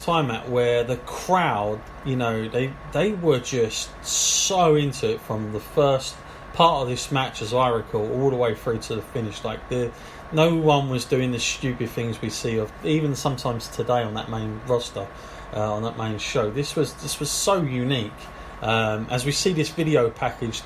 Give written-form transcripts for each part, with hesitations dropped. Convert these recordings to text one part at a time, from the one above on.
time at where the crowd, they were just so into it from the first part of this match, as I recall, all the way through to the finish. Like, no one was doing the stupid things we see of even sometimes today on that main roster, on that main show. This was so unique. As we see this video package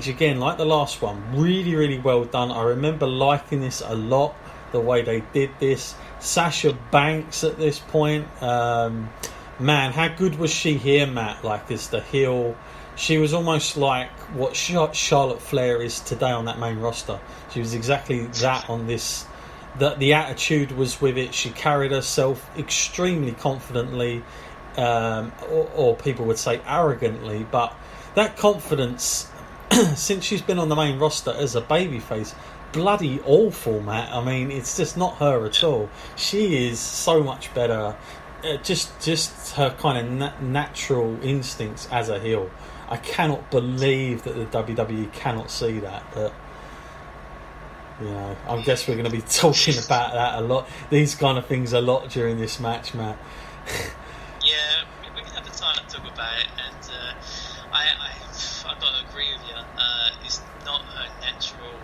again, like the last one, really, really well done. I remember liking this a lot, the way they did this. Sasha Banks at this point, man, how good was she here, Matt? Like, as the heel, she was almost like what Charlotte Flair is today on that main roster. She was exactly that on this. The attitude was with it. She carried herself extremely confidently, or people would say arrogantly, but that confidence, since she's been on the main roster as a babyface, bloody awful, Matt. I mean, it's just not her at all. She is so much better. Just her kind of natural instincts as a heel. I cannot believe that the WWE cannot see that. But, I guess we're going to be talking about that a lot. These kind of things a lot during this match, Matt. Yeah, we can have the time to talk about it, and I've got to agree with you. It's not her natural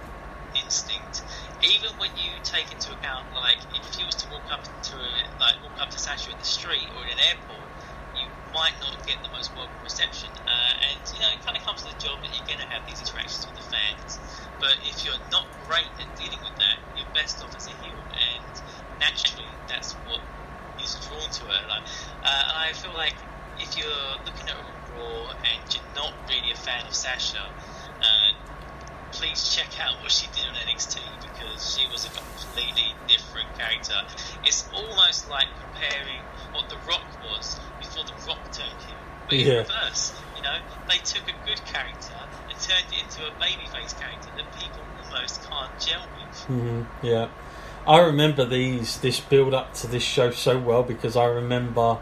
instinct. Even when you take into account, like, if you was to walk up to Sasha in the street or in an airport, you might not get the most welcome reception. And it kind of comes to the job that you're going to have these interactions with the fans. But if you're not great at dealing with that, you're best off as a heel, and naturally that's what is drawn to her. And I feel like if you're looking at her on Raw and you're not really a fan of Sasha, please check out what she did on NXT, because she was a completely different character. It's almost like comparing what The Rock was before The Rock turned heel, but in reverse. They took a good character and turned it into a babyface character that people almost can't gel with. Mm-hmm. Yeah, I remember this build up to this show so well, because I remember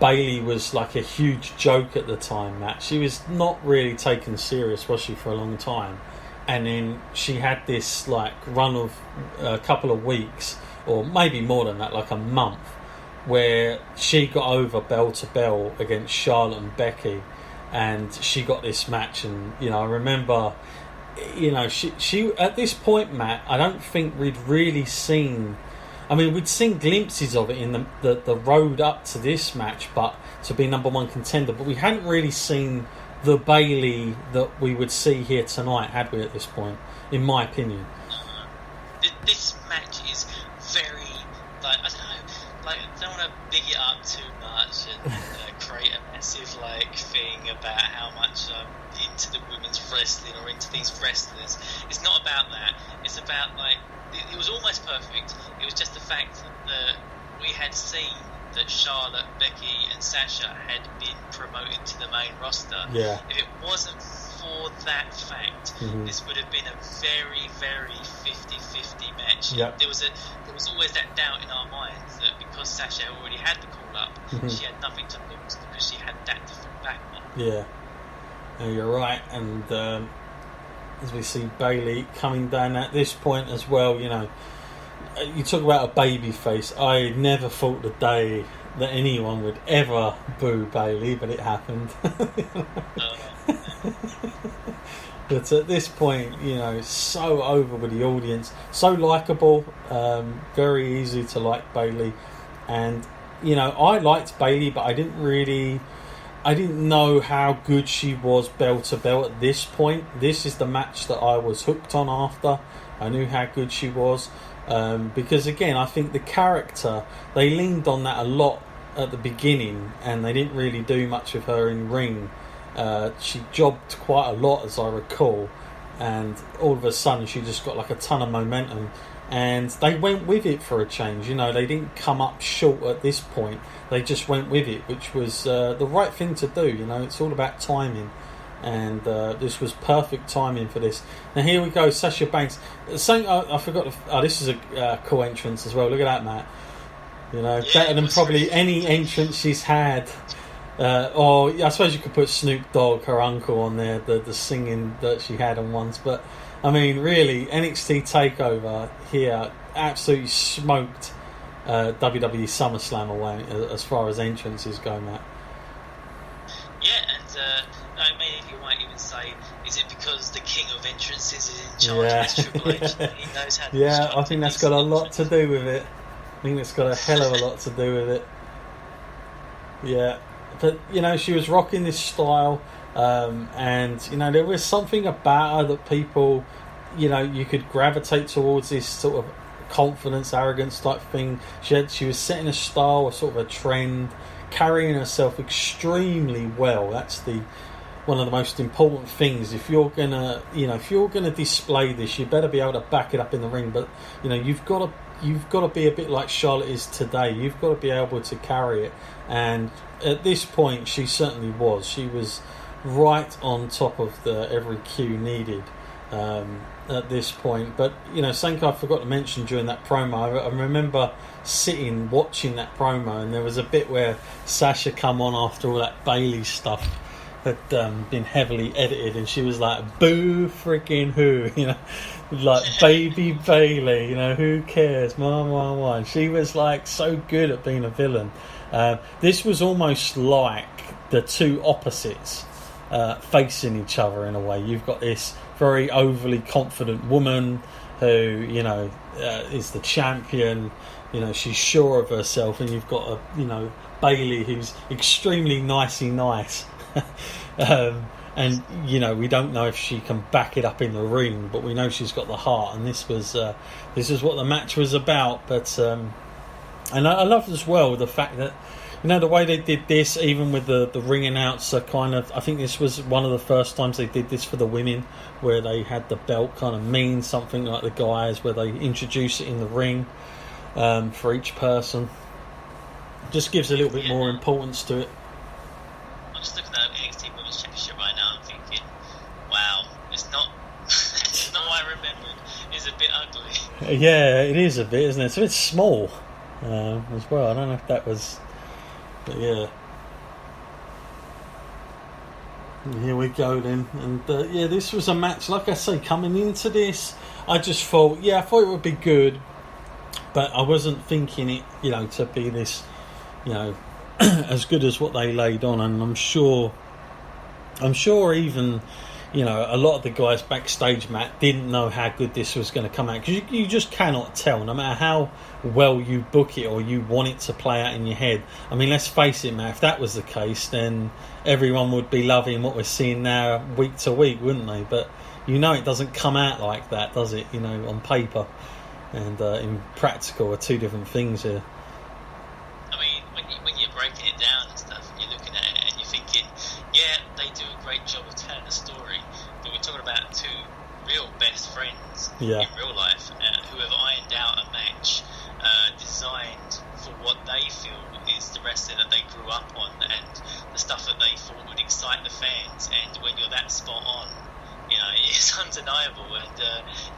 Bayley was like a huge joke at the time, Matt. She was not really taken serious, was she, for a long time? And then she had this like run of a couple of weeks, or maybe more than that, like a month, where she got over bell to bell against Charlotte and Becky, and she got this match. And I remember, she at this point, Matt, I don't think we'd really seen. I mean, we'd seen glimpses of it in the road up to this match, but to be number one contender, but we hadn't really seen the Bayley that we would see here tonight, had we, at this point, in my opinion. This match is very, I don't want to big it up too much and create a massive thing about how much I'm into the women's wrestling or into these wrestlers. It's not about that. It's about it was almost perfect. It was just the fact that we had seen that Charlotte, Becky and Sasha had been promoted to the main roster. Yeah. If it wasn't for that fact, this would have been a very, very 50-50 match. Yep. There was always that doubt in our minds that because Sasha already had the call-up, she had nothing to lose because she had that to fall back on. Yeah. No, you're right. And as we see Bayley coming down at this point as well, you talk about a baby face. I never thought the day that anyone would ever boo Bayley, but it happened. But at this point, so over with the audience, so likeable, very easy to like Bayley. And I liked Bayley, but I didn't know how good she was bell to bell at this point. This is the match that I was hooked on after. I knew how good she was. Because again, I think the character, they leaned on that a lot at the beginning, and they didn't really do much with her in ring. She jobbed quite a lot, as I recall, and all of a sudden she just got a ton of momentum, and they went with it for a change. They didn't come up short at this point. They just went with it, which was the right thing to do. It's all about timing. And this was perfect timing for this. Now here we go, Sasha Banks. I forgot. This is a cool entrance as well. Look at that, Matt. Better than probably any entrance she's had. Or I suppose you could put Snoop Dogg, her uncle, on there. The singing that she had on once. But I mean, really, NXT Takeover here absolutely smoked WWE SummerSlam away as far as entrances go, Matt. Yeah, and maybe you might even say, is it because the king of entrances is in charge of this Triple H? He knows how to Yeah, I think that's got a lot to do with it. I think it's got a hell of a lot to do with it. Yeah, but she was rocking this style, and there was something about her that people, you could gravitate towards this sort of confidence, arrogance type thing. She was setting a style, a sort of a trend, carrying herself extremely well. That's one of the most important things. If you're gonna display this, you better be able to back it up in the ring. But you've got to be a bit like Charlotte is today. You've got to be able to carry it. And at this point, she certainly was. She was right on top of every cue needed at this point. But something I forgot to mention during that promo, I remember sitting watching that promo, and there was a bit where Sasha come on after all that Bailey stuff had been heavily edited, and she was like, "Boo freaking who," like baby Bailey, who cares, why. And she was like so good at being a villain. This was almost like the two opposites facing each other in a way. You've got this very overly confident woman who is the champion. She's sure of herself, and you've got Bailey who's extremely nicey nice. And we don't know if she can back it up in the ring, but we know she's got the heart, and this is what the match was about. But and I loved as well the fact that the way they did this, even with the ring announcer kind of, I think this was one of the first times they did this for the women, where they had the belt kind of mean something like the guys, where they introduce it in the ring for each person. Just gives a little bit more importance to it. I'm just looking at NXT Women's Championship right now. I'm thinking, wow, it's not what I remembered. It's a bit ugly. Yeah, it is a bit, isn't it? It's a bit small as well. I don't know if that was, but yeah. Here we go then, and this was a match. Like I say, coming into this, I just thought, I thought it would be good, but I wasn't thinking it, to be this, as good as what they laid on. And I'm sure even, a lot of the guys backstage, Matt, didn't know how good this was going to come out, because you just cannot tell, no matter how well you book it or you want it to play out in your head. I mean, let's face it, Matt, if that was the case, then everyone would be loving what we're seeing now week to week, wouldn't they? But it doesn't come out like that, does it? On paper and in practical are two different things here. I mean, when you're breaking it down and stuff, and you're looking at it and you're thinking, they do a great job of telling the story, but we're talking about two real best friends in real life who have ironed out a match designed for what they feel is the wrestling that they grew up on and the stuff that they thought would excite the fans. And when you're that spot on, it's undeniable, and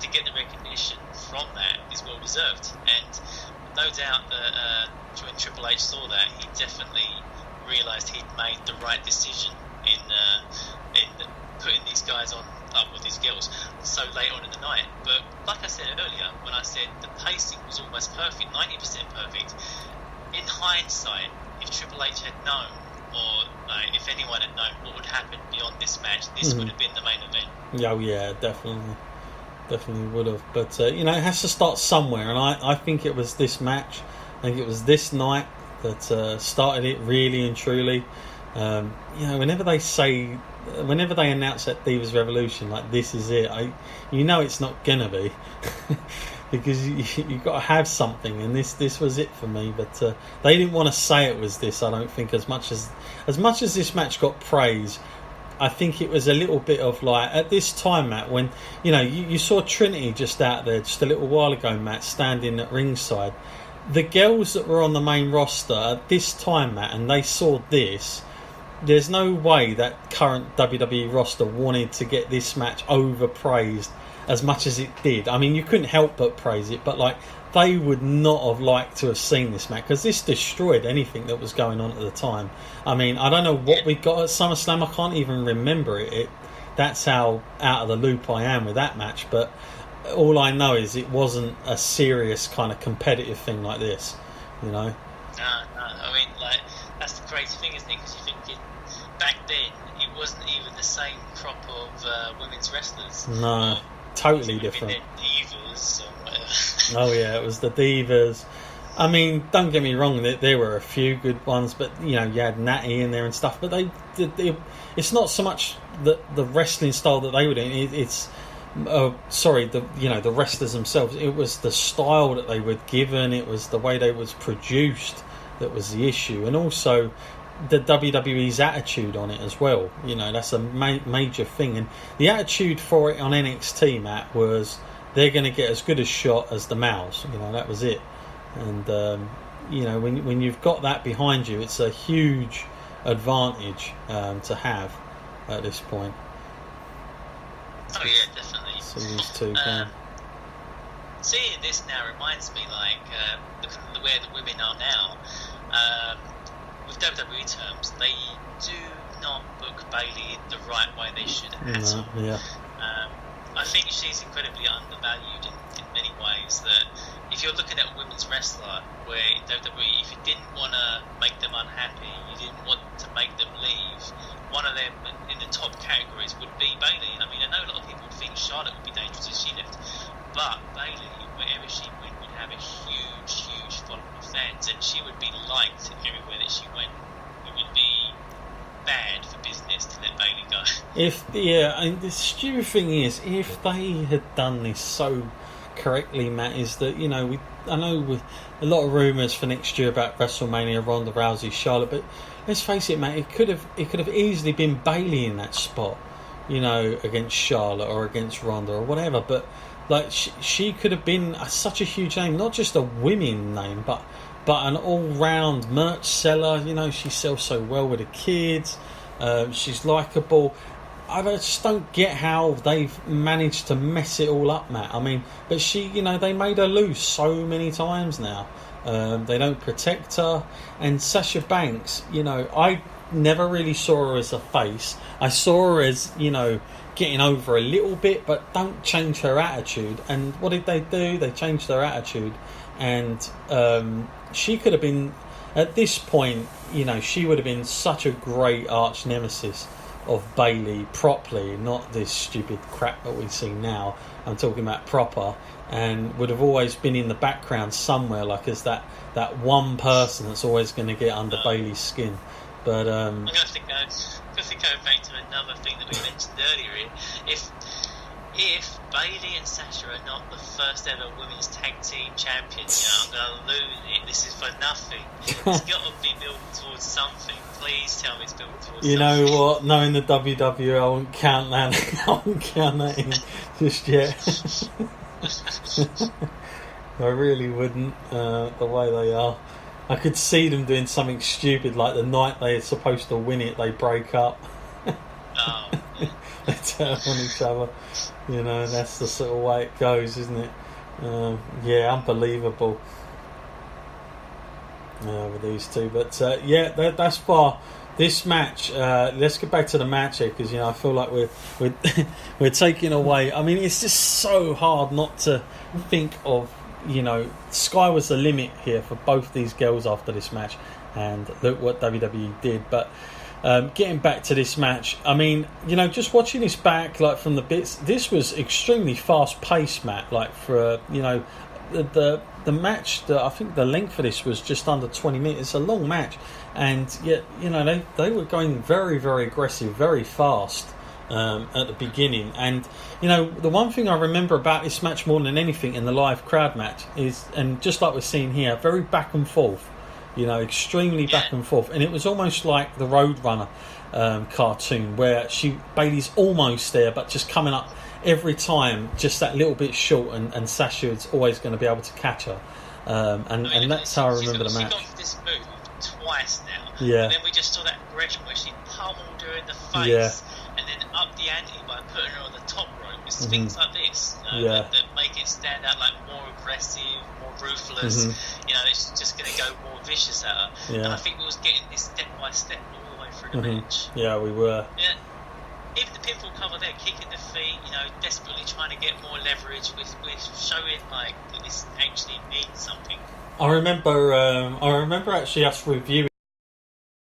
to get the recognition from that is well deserved. And no doubt that when Triple H saw that, he definitely realised he'd made the right decision in putting these guys on with these girls so late on in the night. But like I said earlier, when I said the pacing was almost perfect, 90% perfect, in hindsight, if Triple H had known, or if anyone had known what would happen beyond this match, this would have been the main event. Oh yeah, definitely would have. But it has to start somewhere, and I think it was this match. I think it was this night that started it really and truly. Whenever they announce that Divas Revolution, like, this is it, it's not gonna be because you've got to have something, and this was it for me. But they didn't want to say it was this. I don't think as much as this match got praise. I think it was a little bit of like, at this time, Matt, when you saw Trinity just out there just a little while ago, Matt, standing at ringside. The girls that were on the main roster at this time, Matt, and they saw this, there's no way that current WWE roster wanted to get this match overpraised as much as it did. I mean, you couldn't help but praise it, but they would not have liked to have seen this match, because this destroyed anything that was going on at the time. I mean, I don't know what we got at SummerSlam. I can't even remember it. That's how out of the loop I am with that match. But all I know is it wasn't a serious kind of competitive thing like this. know. No. I mean, like, that's the crazy thing, isn't it? Because you're thinking back then it wasn't even the same crop of women's wrestlers. No, totally different. Divas or whatever. Oh yeah, it was the Divas. I mean, don't get me wrong, there were a few good ones, but you know, you had Natty in there and stuff. But it's not so much the wrestling style that they were doing. It's the wrestlers themselves. It was the style that they were given. It was the way they was produced that was the issue, and also the WWE's attitude on it as well. You know, that's a major thing. And the attitude for it on NXT, Matt, was they're going to get as good a shot as the males. You know, that was it. And when you've got that behind you, it's a huge advantage to have at this point. Oh yeah, definitely. So these two seeing this now reminds me, like, looking at where the women are now. With WWE terms, they do not book Bayley the right way they should at all. Yeah. I think she's incredibly undervalued in many ways. That if you're looking at a women's wrestler, where in WWE, if you didn't want to make them unhappy, you didn't want to make them leave, one of them in the top categories would be Bayley. I mean, I know a lot of people would think Charlotte would be dangerous if she left, but Bayley, wherever she went, would have a huge following of fans, and she would be liked everywhere that she went. It would be bad for business to let Bayley go. And the stupid thing is, if they had done this so correctly, Matt, is that, you know, I know with a lot of rumours for next year about WrestleMania, Ronda Rousey, Charlotte, but let's face it, Matt, it could have easily been Bayley in that spot, you know, against Charlotte or against Ronda or whatever. But like she could have been such a huge name, not just a women name, but an all-round merch seller. You know, she sells so well with the kids. She's likeable. I just don't get how they've managed to mess it all up, Matt. I mean, but she, you know, they made her lose so many times now. They don't protect her. And Sasha Banks, you know, I never really saw her as a face. I saw her as, you know, getting over a little bit, but don't change her attitude. And what did they do? They changed her attitude. And she could have been, at this point, you know, she would have been such a great arch nemesis of Bayley properly, not this stupid crap that we see now. I'm talking about proper, and would have always been in the background somewhere, like as that one person that's always going to get under Bayley's skin. But I'm going to think go back to another thing that we mentioned earlier. If Bayley and Sasha are not the first ever women's tag team champions, you know, I'm going to lose it. This is for nothing. It's got to be built towards something. Please tell me it's built towards something. You know what? Knowing the WWE, I won't count that. I won't count that in just yet. I really wouldn't. The way they are, I could see them doing something stupid, like the night they're supposed to win it, they break up. Oh. They turn on each other. You know, that's the sort of way it goes, isn't it? Unbelievable. With these two, but that's far. This match. Let's get back to the match here, because, you know, I feel like we're taking away. I mean, it's just so hard not to think of, you know, sky was the limit here for both these girls after this match, and look what WWE did. But getting back to this match, I mean, you know, just watching this back, like from the bits, this was extremely fast paced, Matt. Like for you know, the match, I think the length for this was just under 20 minutes. It's a long match, and yet, you know, they were going very, very aggressive, very fast at the beginning. And, you know, the one thing I remember about this match more than anything in the live crowd match is, and just like we're seeing here, very back and forth. You know, extremely back and forth, and it was almost like the Roadrunner cartoon, where Bayley's almost there, but just coming up every time, just that little bit short, and Sasha's always going to be able to catch her, and that's how I remember the match. She's got this move twice now, yeah. And then we just saw that aggression where she pummeled her in the face, and then up the ante by putting her on the top rope. It's things like this that make it stand out, like more aggressive, more ruthless. You know, it's just going to go more vicious at her. And I think we was getting this step by step all the way through the match. Yeah, we were. Yeah. Even the pinfall cover there, kicking the feet, you know, desperately trying to get more leverage with showing like that this actually means something. I remember actually us reviewing